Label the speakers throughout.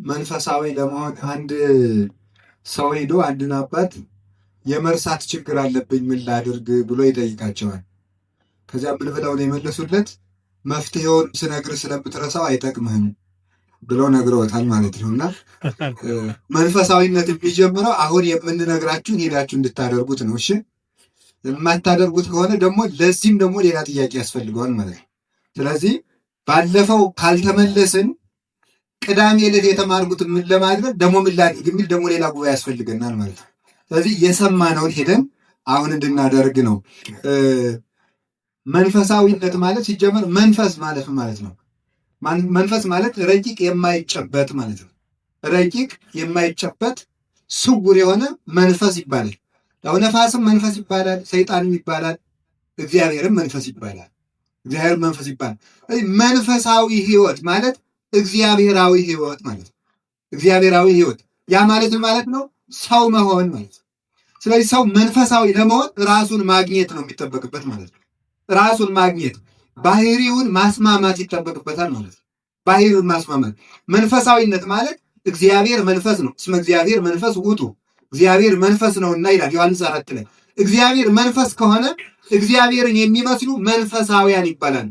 Speaker 1: መንፈሳዊ ለመሆን አንድ ሰው ሄዶ አንድን አባት የመርሳት ችግር አለብኝ ምን ላድርግ ብሎ ይጠይቃቸዋል። ከዚያ ምን ብለው ነው የመለሱለት? መፍትሄውን ስነግር ስለምትረሳው አይጠቅምህም ብለው ነግረውታል ማለት ነው። እና መንፈሳዊነት የሚጀምረው አሁን የምንነግራችሁን ሄዳችሁ እንድታደርጉት ነው። እሺ፣ የማታደርጉት ከሆነ ደግሞ ለዚህም ደግሞ ሌላ ጥያቄ ያስፈልገዋል ማለት ነው። ስለዚህ ባለፈው ካልተመለስን ቅዳሜ ዕለት የተማርኩት ምን ለማድረግ ደግሞ ምን ላድርግ የሚል ደግሞ ሌላ ጉባኤ ያስፈልገናል ማለት ነው። ስለዚህ የሰማነውን ሄደን አሁን እንድናደርግ ነው። መንፈሳዊነት ማለት ሲጀመር መንፈስ ማለት ነው። መንፈስ ማለት ረቂቅ የማይጨበጥ ማለት ነው። ረቂቅ የማይጨበጥ ስውር የሆነ መንፈስ ይባላል። ያው ነፋስም መንፈስ ይባላል፣ ሰይጣንም ይባላል፣ እግዚአብሔርም መንፈስ ይባላል። እግዚአብሔር መንፈስ ይባላል። መንፈሳዊ ህይወት ማለት እግዚአብሔራዊ ህይወት ማለት ነው። እግዚአብሔራዊ ህይወት ያ ማለት ማለት ነው ሰው መሆን ማለት ነው። ስለዚህ ሰው መንፈሳዊ ለመሆን ራሱን ማግኘት ነው የሚጠበቅበት ማለት ነው። ራሱን ማግኘት ባህሪውን ማስማማት ይጠበቅበታል ማለት ነው። ባህሪውን ማስማማት መንፈሳዊነት ማለት እግዚአብሔር መንፈስ ነው። እስመ እግዚአብሔር መንፈስ ውእቱ እግዚአብሔር መንፈስ ነውና ይላል ዮሐንስ 4 ላይ። እግዚአብሔር መንፈስ ከሆነ እግዚአብሔርን የሚመስሉ መንፈሳውያን ይባላል።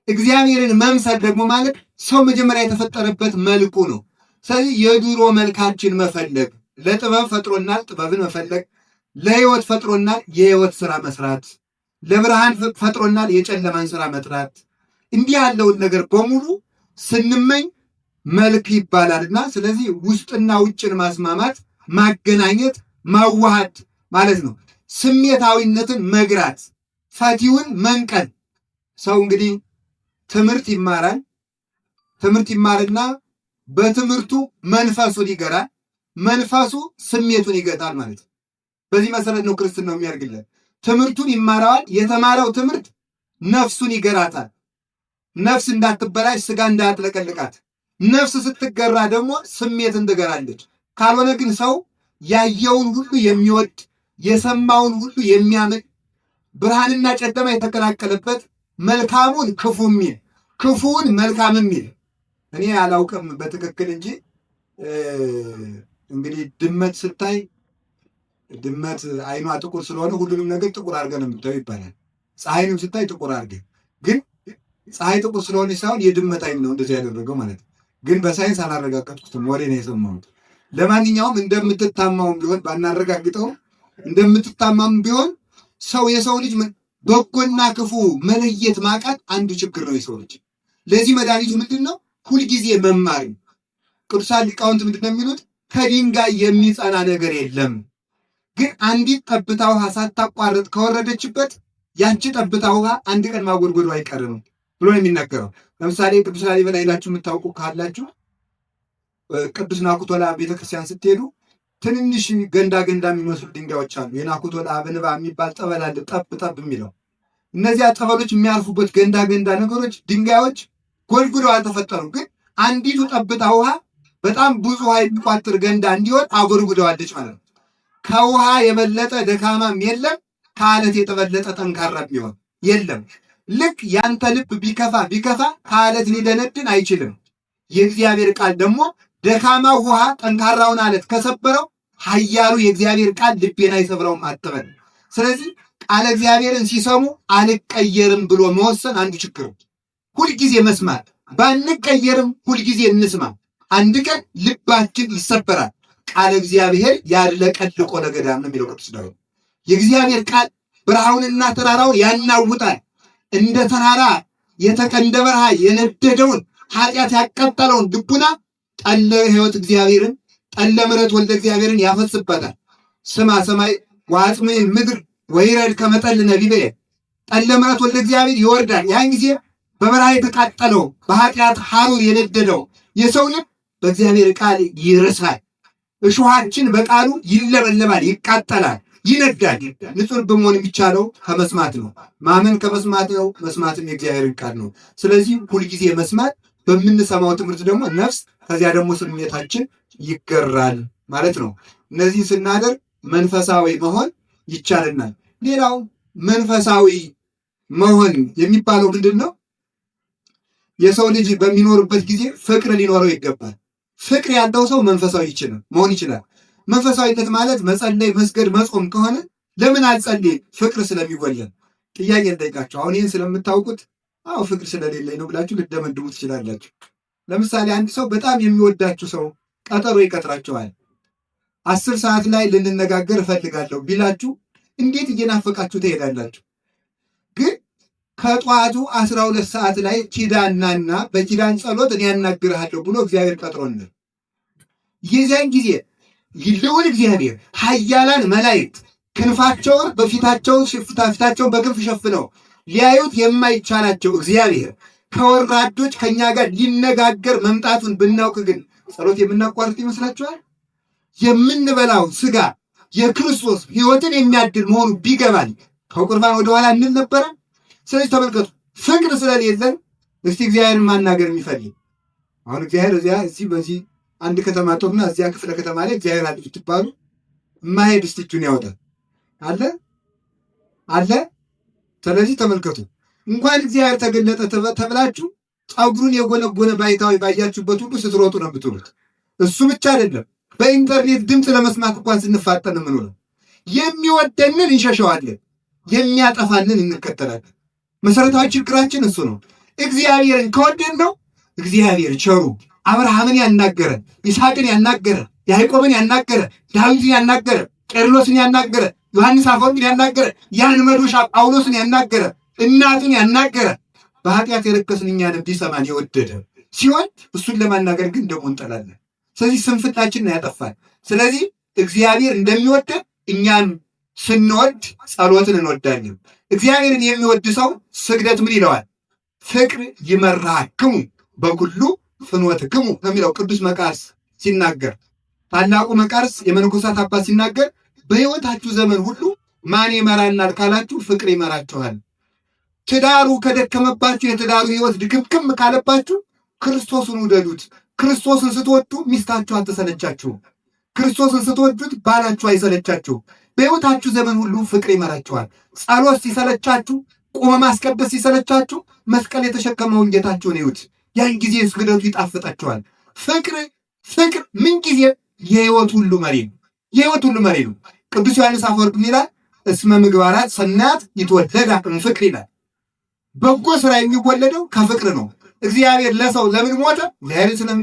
Speaker 1: እግዚአብሔርን መምሰል ደግሞ ማለት ሰው መጀመሪያ የተፈጠረበት መልኩ ነው። ስለዚህ የዱሮ መልካችን መፈለግ፣ ለጥበብ ፈጥሮናል፣ ጥበብን መፈለግ፣ ለህይወት ፈጥሮናል፣ የህይወት ስራ መስራት፣ ለብርሃን ፈጥሮናል፣ የጨለማን ስራ መጥራት፣ እንዲህ ያለውን ነገር በሙሉ ስንመኝ መልክ ይባላልና ስለዚህ ውስጥና ውጭን ማስማማት፣ ማገናኘት፣ ማዋሃድ ማለት ነው። ስሜታዊነትን መግራት፣ ፈቲውን መንቀል። ሰው እንግዲህ ትምህርት ይማራል። ትምህርት ይማርና በትምህርቱ መንፈሱን ይገራል። መንፈሱ ስሜቱን ይገጣል ማለት ነው። በዚህ መሰረት ነው ክርስትናው የሚያርግለት። ትምህርቱን ይማራዋል። የተማረው ትምህርት ነፍሱን ይገራታል። ነፍስ እንዳትበላሽ፣ ስጋ እንዳትለቀልቃት። ነፍስ ስትገራ ደግሞ ስሜትን ትገራለች። ካልሆነ ግን ሰው ያየውን ሁሉ የሚወድ የሰማውን ሁሉ የሚያምን ብርሃንና ጨለማ የተቀላቀለበት መልካሙን ክፉ የሚል ክፉውን መልካም የሚል እኔ አላውቅም በትክክል እንጂ እንግዲህ ድመት ስታይ ድመት አይኗ ጥቁር ስለሆነ ሁሉንም ነገር ጥቁር አድርገህ ነው የምታየው ይባላል። ፀሐይንም ስታይ ጥቁር አድርገህ፣ ግን ፀሐይ ጥቁር ስለሆነ ሳይሆን የድመት አይን ነው እንደዚህ ያደረገው ማለት ነው። ግን በሳይንስ አላረጋገጥኩትም፣ ወሬ ነው የሰማሁት። ለማንኛውም እንደምትታማውም ቢሆን ባናረጋግጠውም እንደምትታማም ቢሆን ሰው የሰው ልጅ በጎና ክፉ መለየት ማቃት አንዱ ችግር ነው የሰው ልጅ። ለዚህ መድኃኒቱ ምንድን ነው? ሁልጊዜ መማር። ቅዱሳን ሊቃውንት ምንድን ነው የሚሉት? ከድንጋይ የሚጸና ነገር የለም፣ ግን አንዲት ጠብታ ውሃ ሳታቋርጥ ከወረደችበት ያንቺ ጠብታ ውሃ አንድ ቀን ማጎድጎዱ አይቀርም ብሎ ነው የሚናገረው። ለምሳሌ ቅዱስ ላሊበላ ሄዳችሁ የምታውቁ ካላችሁ ቅዱስ ናኩቶላ ቤተክርስቲያን ስትሄዱ ትንንሽ ገንዳ የሚመስሉ ድንጋዮች አሉ። የናኩቶላ አብንባ የሚባል ጠበል አለ፣ ጠብ ጠብ የሚለው። እነዚያ ጠበሎች የሚያርፉበት ገንዳ ነገሮች ድንጋዮች ጎልጉለው አልተፈጠሩም፣ ግን አንዲቱ ጠብታ ውሃ በጣም ብዙ ውሃ የሚቋጥር ገንዳ እንዲሆን አጎድጉደዋለች ማለት ነው። ከውሃ የበለጠ ደካማም የለም፣ ከአለት የተበለጠ ጠንካራም ቢሆን የለም። ልክ ያንተ ልብ ቢከፋ ከአለት ሊደነድን አይችልም። የእግዚአብሔር ቃል ደግሞ ደካማው ውሃ ጠንካራውን አለት ከሰበረው ኃያሉ የእግዚአብሔር ቃል ልቤን አይሰብረውም አትበል። ስለዚህ ቃለ እግዚአብሔርን ሲሰሙ አልቀየርም ብሎ መወሰን አንዱ ችግር። ሁልጊዜ መስማት፣ ባንቀየርም ሁልጊዜ እንስማ። አንድ ቀን ልባችን ይሰበራል። ቃለ እግዚአብሔር ያለቀልቆ ለገዳም ነው የሚለው ቅዱስ ዳዊት። የእግዚአብሔር ቃል በረሃውንና ተራራውን ያናውጣል። እንደ ተራራ እንደ በረሃ የነደደውን ኃጢአት ያቃጠለውን ልቡና ጠለ ሕይወት እግዚአብሔርን ጠለ ምሕረት ወልደ እግዚአብሔርን ያፈስበታል። ስማ ሰማይ ወአጽምዕ ምድር ወይረድ ከመጠል ነቢበ ጠለ ምሕረት ወልደ እግዚአብሔር ይወርዳል። ያን ጊዜ በበረሃ የተቃጠለው በኃጢአት ሐሩር የነደደው የሰው ልብ በእግዚአብሔር ቃል ይርሳል። እሾሃችን በቃሉ ይለበለባል፣ ይቃጠላል፣ ይነዳል። ንጹሕ በመሆን የሚቻለው ከመስማት ነው። ማመን ከመስማት ነው፣ መስማትም የእግዚአብሔርን ቃል ነው። ስለዚህ ሁልጊዜ መስማት፣ በምንሰማው ትምህርት ደግሞ ነፍስ፣ ከዚያ ደግሞ ስሜታችን ይገራል ማለት ነው። እነዚህ ስናደርግ መንፈሳዊ መሆን ይቻልናል። ሌላው መንፈሳዊ መሆን የሚባለው ምንድን ነው? የሰው ልጅ በሚኖርበት ጊዜ ፍቅር ሊኖረው ይገባል። ፍቅር ያለው ሰው መንፈሳዊ መሆን ይችላል። መንፈሳዊነት ማለት መጸለይ፣ መስገድ፣ መጾም ከሆነ ለምን አልጸልይም? ፍቅር ስለሚጎለን። ጥያቄ እንጠይቃቸው። አሁን ይህን ስለምታውቁት አዎ ፍቅር ስለሌለኝ ነው ብላችሁ ልትደመድሙ ትችላላችሁ። ለምሳሌ አንድ ሰው በጣም የሚወዳችሁ ሰው ቀጠሮ ይቀጥራችኋል። 10 ሰዓት ላይ ልንነጋገር እፈልጋለሁ ቢላችሁ እንዴት እየናፈቃችሁ ትሄዳላችሁ? ግን ከጠዋቱ 12 ሰዓት ላይ ኪዳናና በኪዳን ጸሎት እኔ ያናግርሃለሁ ብሎ እግዚአብሔር ቀጥሮልን የዚያን ጊዜ ልዑል እግዚአብሔር ኃያላን መላእክት ክንፋቸውን ፊታቸውን በክንፍ ሸፍነው ሊያዩት የማይቻላቸው እግዚአብሔር ከወራዶች ከኛ ጋር ሊነጋገር መምጣቱን ብናውቅ ግን ጸሎት የምናቋርጥ ይመስላችኋል? የምንበላው ስጋ የክርስቶስ ሕይወትን የሚያድል መሆኑ ቢገባን ከቁርባን ወደኋላ እንል ነበረ? ስለዚህ ተመልከቱ፣ ፍቅር ስለሌለን እስቲ እግዚአብሔርን ማናገር የሚፈልግ አሁን እግዚአብሔር በዚህ አንድ ከተማ ጦርና እዚያ ክፍለ ከተማ ላይ እግዚአብሔር አለ ብትባሉ የማይሄድ እስቲ እጁን ያወጣል አለ። ስለዚህ ተመልከቱ፣ እንኳን እግዚአብሔር ተገለጠ ተብላችሁ ፀጉሩን የጎነጎነ ባይታዊ ባያችሁበት ሁሉ ስትሮጡ ነው የምትሉት። እሱ ብቻ አይደለም፣ በኢንተርኔት ድምፅ ለመስማት እንኳን ስንፋጠን የምንውለው የሚወደንን እንሸሸዋለን፣ የሚያጠፋንን እንከተላለን። መሰረታዊ ችግራችን እሱ ነው። እግዚአብሔርን ከወደን ነው እግዚአብሔር ቸሩ አብርሃምን ያናገረ፣ ይስሐቅን ያናገረ፣ ያዕቆብን ያናገረ፣ ዳዊትን ያናገረ፣ ቄርሎስን ያናገረ፣ ዮሐንስ አፈወርቅን ያናገረ፣ ያን መዶሻ ጳውሎስን ያናገረ፣ እናቱን ያናገረ፣ በኃጢአት የረከስን እኛን ቢሰማን የወደደ ሲሆን እሱን ለማናገር ግን ደግሞ እንጠላለን። ስለዚህ ስንፍናችንን ያጠፋል። ስለዚህ እግዚአብሔር እንደሚወደን እኛም ስንወድ ጸሎትን እንወዳለን። እግዚአብሔርን የሚወድ ሰው ስግደት ምን ይለዋል? ፍቅር ይመራክሙ በኩሉ ፍኖትክሙ ነው የሚለው ቅዱስ መቃርስ ሲናገር። ታላቁ መቃርስ የመነኮሳት አባት ሲናገር በሕይወታችሁ ዘመን ሁሉ ማን ይመራናል ካላችሁ ፍቅር ይመራችኋል። ትዳሩ ከደከመባችሁ፣ የትዳሩ ሕይወት ድክምክም ካለባችሁ ክርስቶስን ውደዱት። ክርስቶስን ስትወዱ ሚስታችሁ አትሰለቻችሁ። ክርስቶስን ስትወዱት ባላችሁ አይሰለቻችሁ። በሕይወታችሁ ዘመን ሁሉ ፍቅር ይመራችኋል። ጸሎት ሲሰለቻችሁ፣ ቁመ ማስቀደስ ሲሰለቻችሁ መስቀል የተሸከመውን ጌታችሁን እዩት። ያን ጊዜ ስግደቱ ይጣፍጣችኋል። ፍቅር ምንጊዜ የሕይወት ሁሉ መሪ ነው። የሕይወት ሁሉ መሪ ነው። ቅዱስ ዮሐንስ አፈወርቅ ይላል እስመ ምግባራት ሰናያት ይትወለዳ እምፍቅር ይላል። በጎ ስራ የሚወለደው ከፍቅር ነው። እግዚአብሔር ለሰው ለምን ሞተ?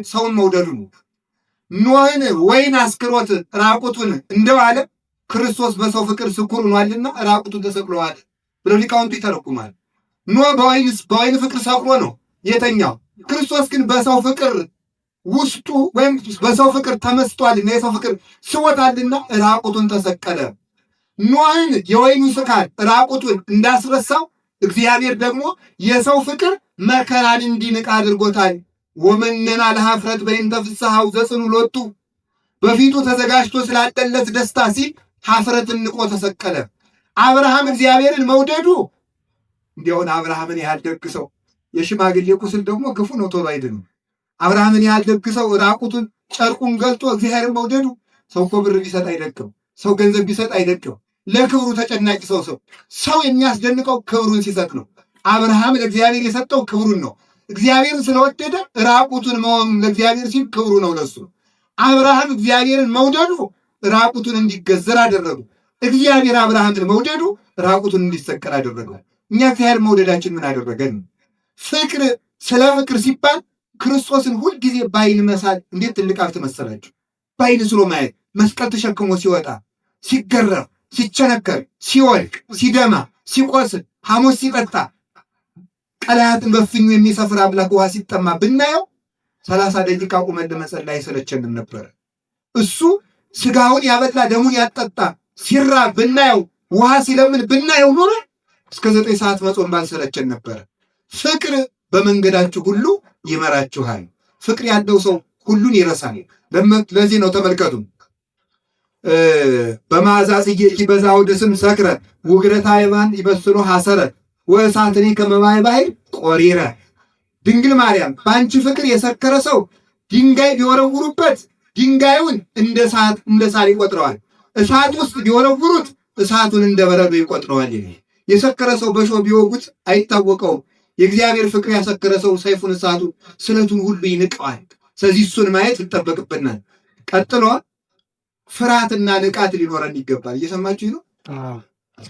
Speaker 1: ሰውን መውደዱ ነው። ኖህን ወይን አስክሮት ራቁቱን እንደዋለ ክርስቶስ በሰው ፍቅር ስኩር ሆኗልና ራቁቱን ተሰቅሏል ብለው ሊቃውንቱ ይተረጉማል። ኖህ በወይን ፍቅር ሰክሮ ነው የተኛው። ክርስቶስ ግን በሰው ፍቅር ውስጡ ወይም በሰው ፍቅር ተመስጧልና የሰው ፍቅር ስቦታልና ራቁቱን ተሰቀለ። ኖህን የወይኑ ስካር ራቁቱን እንዳስረሳው እግዚአብሔር ደግሞ የሰው ፍቅር መከራን እንዲንቅ አድርጎታል። ወመነና ለኀፍረት በእንተ ፍሥሓው ዘጽኑ ሎቱ በፊቱ ተዘጋጅቶ ስላደለት ደስታ ሲል ኀፍረትን ንቆ ተሰቀለ። አብርሃም እግዚአብሔርን መውደዱ እንዲያውን አብርሃምን ያህል ደግ ሰው የሽማግሌ ቁስል ደግሞ ክፉ ነው፣ ቶሎ አይድንም። አብርሃምን ያህል ደግ ሰው ራቁቱን ጨርቁን ገልጦ እግዚአብሔርን መውደዱ። ሰው እኮ ብር ቢሰጥ አይደቅም፣ ሰው ገንዘብ ቢሰጥ አይደቅም። ለክብሩ ተጨናቂ ሰው የሚያስደንቀው ክብሩን ሲሰጥ ነው። አብርሃም ለእግዚአብሔር የሰጠው ክብሩን ነው። እግዚአብሔርን ስለወደደ ራቁቱን መሆኑ ለእግዚአብሔር ሲል ክብሩ ነው ለሱ። አብርሃም እግዚአብሔርን መውደዱ ራቁቱን እንዲገዘር አደረጉ። እግዚአብሔር አብርሃምን መውደዱ ራቁቱን እንዲሰቀል አደረገ። እኛ እግዚአብሔር መውደዳችን ምን አደረገን? ፍቅር ስለ ፍቅር ሲባል ክርስቶስን ሁልጊዜ ባይን መሳል እንዴት ትልቅ ሀብት መሰላችሁ! ባይን ስሎ ማየት፣ መስቀል ተሸክሞ ሲወጣ፣ ሲገረፍ፣ ሲቸነከር፣ ሲወድቅ፣ ሲደማ፣ ሲቆስል፣ ሐሞት ሲጠጣ፣ ቀላያትን በፍኙ የሚሰፍር አምላክ ውሃ ሲጠማ ብናየው 30 ደቂቃ ቁመን ለመጸለይ አይሰለቸንም ነበረ። እሱ ስጋውን ያበላ ደሙን ያጠጣ ሲራብ ብናየው፣ ውሃ ሲለምን ብናየው ኖሮ እስከ 9 ሰዓት መጾም ባልሰለቸን ነበረ። ፍቅር በመንገዳችሁ ሁሉ ይመራችኋል። ፍቅር ያለው ሰው ሁሉን ይረሳል። ለዚህ ነው ተመልከቱ፣ በመዓዛ ጽጌ ይበዛው ደስም ሰክረ ውግረታ ይባን ይበስሎ ሐሰረ ወእሳትኒ ከመማይ ባሕር ቆሪረ። ድንግል ማርያም በአንቺ ፍቅር የሰከረ ሰው ድንጋይ ቢወረውሩበት ድንጋዩን እንደ ሳር ይቆጥረዋል። እሳት ውስጥ ቢወረውሩት እሳቱን እንደ በረዶ ይቆጥረዋል። የሰከረ ሰው በሾህ ቢወጉት አይታወቀውም። የእግዚአብሔር ፍቅር ያሰከረ ሰው ሰይፉን፣ እሳቱን፣ ስለቱን ሁሉ ይንቀዋል። ስለዚህ እሱን ማየት ይጠበቅብናል። ቀጥሎ ፍርሃትና ንቃት ሊኖረን ይገባል። እየሰማችሁ ነው?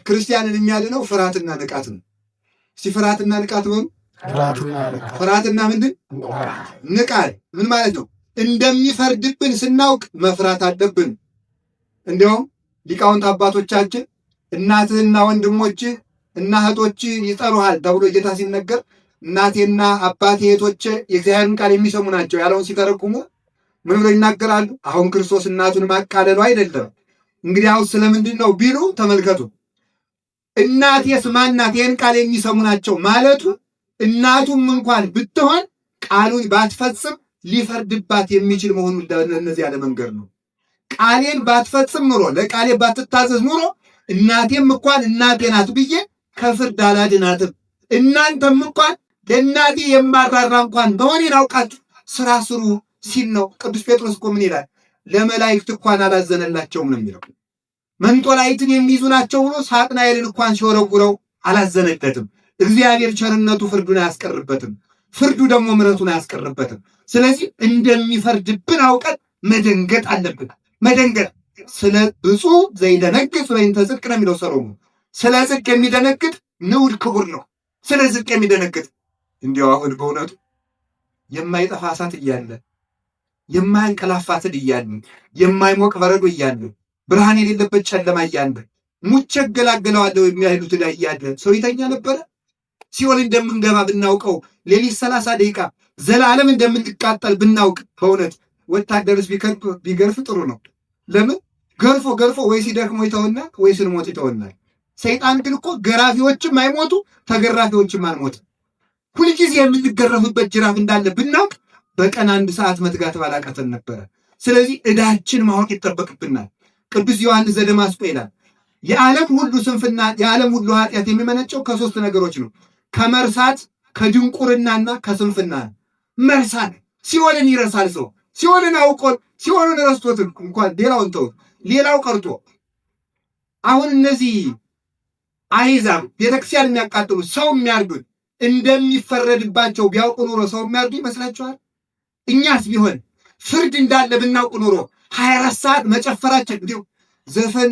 Speaker 1: ክርስቲያንን የሚያድነው ፍርሃትና ንቃት ነው። እስቲ ፍርሃትና ንቃት በሉ። ፍርሃትና ምንድን? ንቃት ምን ማለት ነው? እንደሚፈርድብን ስናውቅ መፍራት አለብን። እንዲያውም ሊቃውንት አባቶቻችን እናትህና ወንድሞችህ እና እህቶችህ ይጠሩሃል ተብሎ ጌታ ሲነገር እናቴና አባቴ እህቶቼ የእግዚአብሔርን ቃል የሚሰሙ ናቸው ያለውን ሲተረጉሙ ምን ብለው ይናገራሉ? አሁን ክርስቶስ እናቱን ማቃለሉ አይደለም። እንግዲህ አሁን ስለምንድን ነው ቢሉ ተመልከቱ። እናቴስ ማናት? ይህን ቃል የሚሰሙ ናቸው ማለቱ እናቱም እንኳን ብትሆን ቃሉን ባትፈጽም ሊፈርድባት የሚችል መሆኑን ለእነዚህ ያለ መንገድ ነው። ቃሌን ባትፈጽም ኑሮ ለቃሌ ባትታዘዝ ኑሮ እናቴም እንኳን እናቴ ናት ብዬ ከፍርድ አላድናትም። እናንተም እንኳን ለእናቴ የማራራ እንኳን በሆኔን አውቃችሁ ስራ ስሩ ሲል ነው። ቅዱስ ጴጥሮስ እኮ ምን ይላል? ለመላእክት እንኳን አላዘነላቸውም ነው የሚለው። መንጦላይትን የሚይዙ ናቸው ብሎ ሳጥናኤልን እንኳን ሲወረውረው አላዘነለትም። እግዚአብሔር ቸርነቱ ፍርዱን አያስቀርበትም፣ ፍርዱ ደግሞ ምሕረቱን አያስቀርበትም። ስለዚህ እንደሚፈርድብን አውቀን መደንገጥ አለብን። መደንገጥ ስለ ብፁዕ ዘይደነግጥ በእንተ ጽድቅ ነው የሚለው ሰሎሞን። ስለ ጽድቅ የሚደነግጥ ንዑድ ክቡር ነው። ስለ ጽድቅ የሚደነግጥ እንዲያው አሁን በእውነቱ የማይጠፋ እሳት እያለ የማያንቀላፋ ትል እያለ የማይሞቅ በረዶ እያለ ብርሃን የሌለበት ጨለማ እያለ ሙቼ እገላገለዋለሁ የሚያህሉት ላይ እያለ ሰው ይተኛ ነበረ? ሲኦል እንደምንገባ ብናውቀው ሌሊት 30 ደቂቃ ዘላለም እንደምንቃጠል ብናውቅ በእውነት ወታደርስ ቢገርፍ ጥሩ ነው። ለምን ገርፎ ወይ ሲደክሞ ይተውና ወይ ስንሞት ይተውናል። ሰይጣን ግን እኮ ገራፊዎችም አይሞቱ ተገራፊዎችም አንሞት። ሁልጊዜ የምንገረፍበት ጅራፍ እንዳለ ብናውቅ በቀን 1 ሰዓት መትጋት ባላቀተን ነበረ። ስለዚህ ዕዳችን ማወቅ ይጠበቅብናል። ቅዱስ ዮሐንስ ዘደማስቆ ይላል የዓለም ሁሉ ስንፍና የዓለም ሁሉ ኃጢአት የሚመነጨው ከ3 ነገሮች ነው። ከመርሳት ከድንቁርናና ከስንፍና። መርሳት ሲኦልን ይረሳል ሰው። ሲኦልን አውቆ ሲኦልን ረስቶት እንኳን ሌላውን ተው ሌላው ቀርቶ አሁን እነዚህ አሕዛብ ቤተክርስቲያን የሚያቃጥሉ ሰው የሚያርዱት እንደሚፈረድባቸው ቢያውቁ ኑሮ ሰው የሚያርዱ ይመስላችኋል? እኛስ ቢሆን ፍርድ እንዳለ ብናውቅ ኑሮ 24 ሰዓት መጨፈራችን እንዲሁ ዘፈን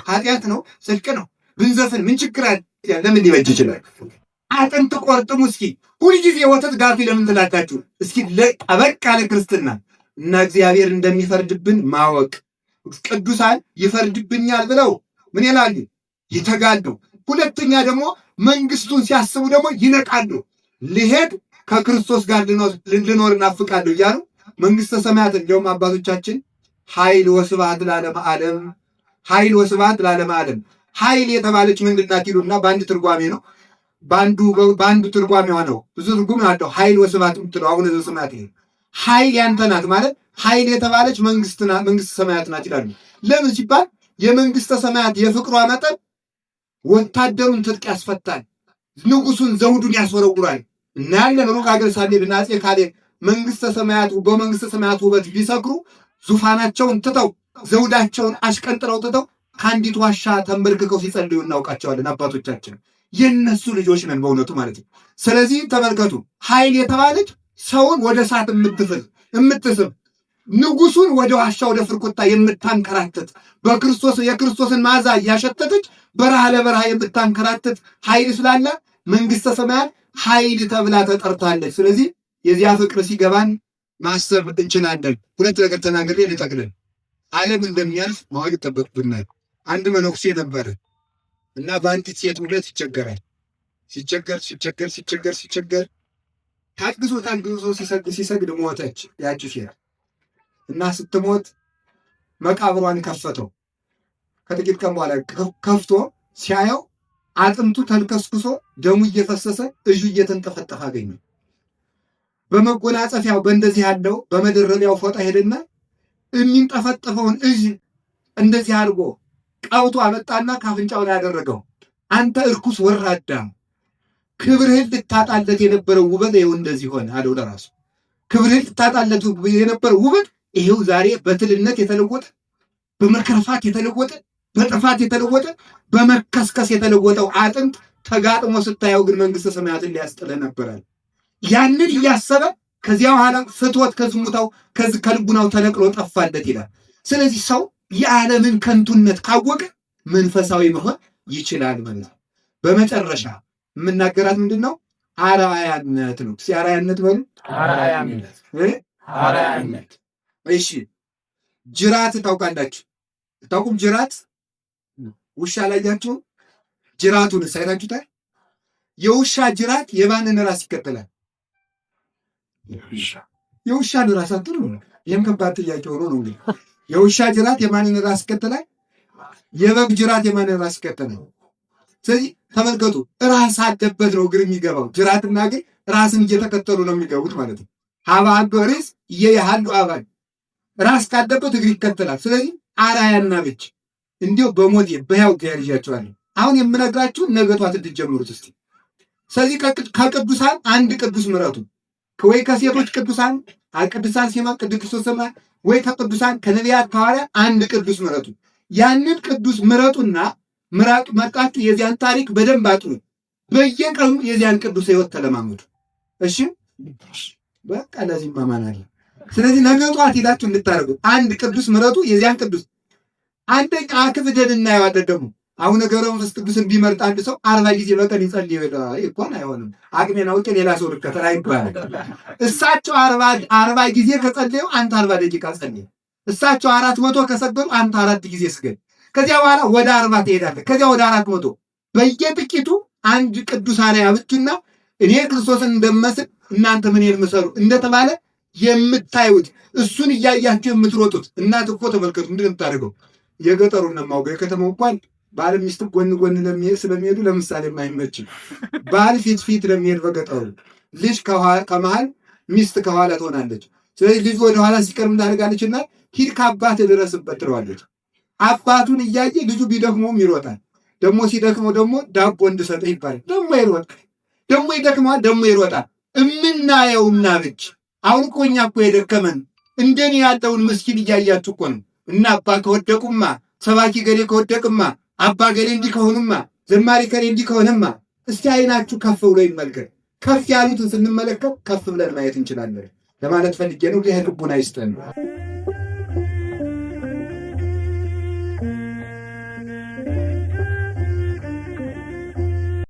Speaker 1: ኃጢአት ነው ጽድቅ ነው ብንዘፍን ምን ችግር አለ? ለምን ሊበጅ ይችላል? አጥንት ቆርጥሙ እስኪ ሁልጊዜ ወተት ጋፊ ለምን ትላላችሁ? እስኪ ጠበቅ ያለ ክርስትና እና እግዚአብሔር እንደሚፈርድብን ማወቅ። ቅዱሳን ይፈርድብኛል ብለው ምን ይላሉ? ይተጋሉ። ሁለተኛ ደግሞ መንግስቱን ሲያስቡ ደግሞ ይነቃሉ። ልሄድ ከክርስቶስ ጋር ልኖር እናፍቃለሁ እያሉ መንግስተ ሰማያት እንዲያውም አባቶቻችን ኃይል ወስብሐት ለዓለመ ዓለም፣ ኃይል ወስብሐት ለዓለመ ዓለም። ኃይል የተባለች ምንድን ናት ይሉና በአንድ ትርጓሜ ነው በአንዱ ትርጓሜዋ ነው። ብዙ ትርጉም አለው። ኃይል ወስብሐት የምትለው አቡነ ዘበሰማያት ይሄ ኃይል ያንተ ናት ማለት ኃይል የተባለች መንግስተ ሰማያት ናት ይላሉ። ለምን ሲባል የመንግስተ ሰማያት የፍቅሯ መጠን ወታደሩን ትጥቅ ያስፈታል፣ ንጉሱን ዘውዱን ያስወረውራል። እና ያለን ሩቅ ሀገር ሳንሄድ አፄ ካሌብ በመንግስተ ሰማያት ውበት ቢሰክሩ ዙፋናቸውን ትተው ዘውዳቸውን አሽቀንጥረው ትተው ከአንዲት ዋሻ ተንበርክከው ሲጸልዩ እናውቃቸዋለን። አባቶቻችን የነሱ ልጆች ነን በእውነቱ ማለት ነው። ስለዚህ ተመልከቱ፣ ኃይል የተባለች ሰውን ወደ እሳት የምትስብ ንጉሱን ወደ ዋሻ ወደ ፍርኩታ የምታንከራትት የክርስቶስን መዓዛ እያሸተተች በረሃ ለበረሃ የምታንከራትት ኃይል ስላለ መንግስተ ሰማያት ኃይል ተብላ ተጠርታለች። ስለዚህ የዚያ ፍቅር ሲገባን ማሰብ እንችላለን። 2 ነገር ተናግሬ ልጠቅልል። ዓለም እንደሚያልፍ ማወቅ ይጠበቅብናል። አንድ መነኩሴ ነበረ እና በአንዲት ሴት ውለት ይቸገራል። ሲቸገር ታግዞ ሲሰግድ ሞተች ያቺ ሴት እና ስትሞት መቃብሯን ከፈተው። ከጥቂት ቀን በኋላ ከፍቶ ሲያየው አጥንቱ ተልከስክሶ ደሙ እየፈሰሰ እጁ እየተንጠፈጠፈ አገኘ። በመጎናጸፊያው በእንደዚህ ያለው በመደረቢያው ፎጣ ሄደና የሚንጠፈጠፈውን እጅ እንደዚህ አድርጎ ቀውቶ አመጣና ካፍንጫው ላይ ያደረገው። አንተ እርኩስ ወራዳ፣ ክብርህን ልታጣለት የነበረው ውበት ይኸው እንደዚህ ሆነ አለው ለራሱ። ክብርህን ልታጣለት የነበረው ውበት ይኸው ዛሬ በትልነት የተለወጠ፣ በመከርፋት የተለወጠ፣ በጥፋት የተለወጠ፣ በመከስከስ የተለወጠው አጥንት ተጋጥሞ ስታየው ግን መንግስተ ሰማያትን ሊያስጥልህ ነበራል። ያንን እያሰበ ከዚያ በኋላ ፍትወት ከዝሙታው ከልቡናው ተነቅሎ ጠፋለት ይላል። ስለዚህ ሰው የዓለምን ከንቱነት ካወቀ መንፈሳዊ መሆን ይችላል ማለት ነው። በመጨረሻ የምናገራት ምንድን ነው? አርአያነት ነው። አርአያነት በሉ። አርአያነት። እሺ ጅራት ታውቃላችሁ? ታውቁም? ጅራት ውሻ ላያችሁ? ጅራቱን ሳይታችሁታል? የውሻ ጅራት የማንን ራስ ይከተላል? የውሻን ራስ አትሉ። ይህም ከባድ ጥያቄ ሆኖ ነው እንግዲህ። የውሻ ጅራት የማንን ራስ ይከተላል? የበግ ጅራት የማንን ራስ ይከተላል? ስለዚህ ተመልከቱ፣ ራስ አለበት ነው እግር የሚገባው። ጅራትና እግር ራስን እየተከተሉ ነው የሚገቡት ማለት ነው። ሀባ ሪስ እየያሃሉ አባል ራስ ካለበት እግር ይከተላል። ስለዚህ አርአያና ብቻ እንዲሁ በሞት በያው ያልጃቸዋለሁ። አሁን የምነግራችሁ ነገ ጧት እንድትጀምሩት እስቲ። ስለዚህ ከቅዱሳን አንድ ቅዱስ ምረጡ፣ ወይ ከሴቶች ቅዱሳን ሲማ ቅዱስ ክርስቶስ ሰማ፣ ወይ ከቅዱሳን ከነቢያት ሐዋርያት አንድ ቅዱስ ምረጡ። ያንን ቅዱስ ምረጡና ምራቅ መጣችሁ የዚያን ታሪክ በደንብ አጥኑ። በየቀኑ የዚያን ቅዱስ ሕይወት ተለማመዱ። እሺ በቃ ለዚህ ማማናል። ስለዚህ ነገ ጧት ሄዳችሁ እንድታደርጉ አንድ ቅዱስ ምረጡ። የዚያን ቅዱስ አንደኛ አክብደን እናየዋለን። ደግሞ አቡነ ገብረ መንፈስ ቅዱስን ቢመርጥ አንድ ሰው 40 ጊዜ በቀን ይጸልይ ይሆን አይሆንም? አቅሜን አውቄ ሌላ ሰው ልከተል አይባልም። እሳቸው 40 ጊዜ ከጸለዩ አንተ 40 ደቂቃ ጸልይ። እሳቸው 400 ከሰገዱ አንተ 4 ጊዜ ስገድ። ከዚያ በኋላ ወደ 40 ትሄዳለህ። ከዚያ ወደ 400 በየጥቂቱ አንድ ቅዱሳን ያብቱና እኔ ክርስቶስን እንደመስል እናንተ ምን የምሰሩ እንደተባለ የምታዩት እሱን እያያችሁ የምትሮጡት። እናት እኮ ተመልከቱ ምንድን ነው የምታደርገው? የገጠሩን ነው የማውቀው። የከተማው እንኳን ባል ሚስት ጎን ጎን ስለሚሄዱ ለምሳሌ የማይመችም ባል ፊት ለሚሄድ በገጠሩ ልጅ ከመሃል ሚስት ከኋላ ትሆናለች። ስለዚህ ልጅ ወደኋላ ሲቀርም ታደርጋለች እና ሂድ ከአባት ድረስበት ትለዋለች። አባቱን እያየ ልጁ ቢደክመውም ይሮጣል። ደግሞ ሲደክመው ደግሞ ዳቦ እንድሰጥህ ይባላል። ደግሞ ይሮጣል፣ ደግሞ ይደክመዋል፣ ደግሞ ይሮጣል። እምናየውና ብቻ አሁን እኮ እኛ እኮ የደከመን እንደኔ ያለውን ምስኪን እያያችሁ እኮ ነው። እና አባ ከወደቁማ፣ ሰባኪ ገሌ ከወደቅማ፣ አባ ገሌ እንዲህ ከሆኑማ፣ ዘማሪ ገሌ እንዲህ ከሆነማ፣ እስቲ አይናችሁ ከፍ ብሎ ይመልከት። ከፍ ያሉትን ስንመለከት ከፍ ብለን ማየት እንችላለን ለማለት ፈልጌ ነው። ይህ ልቡና ይስጠን።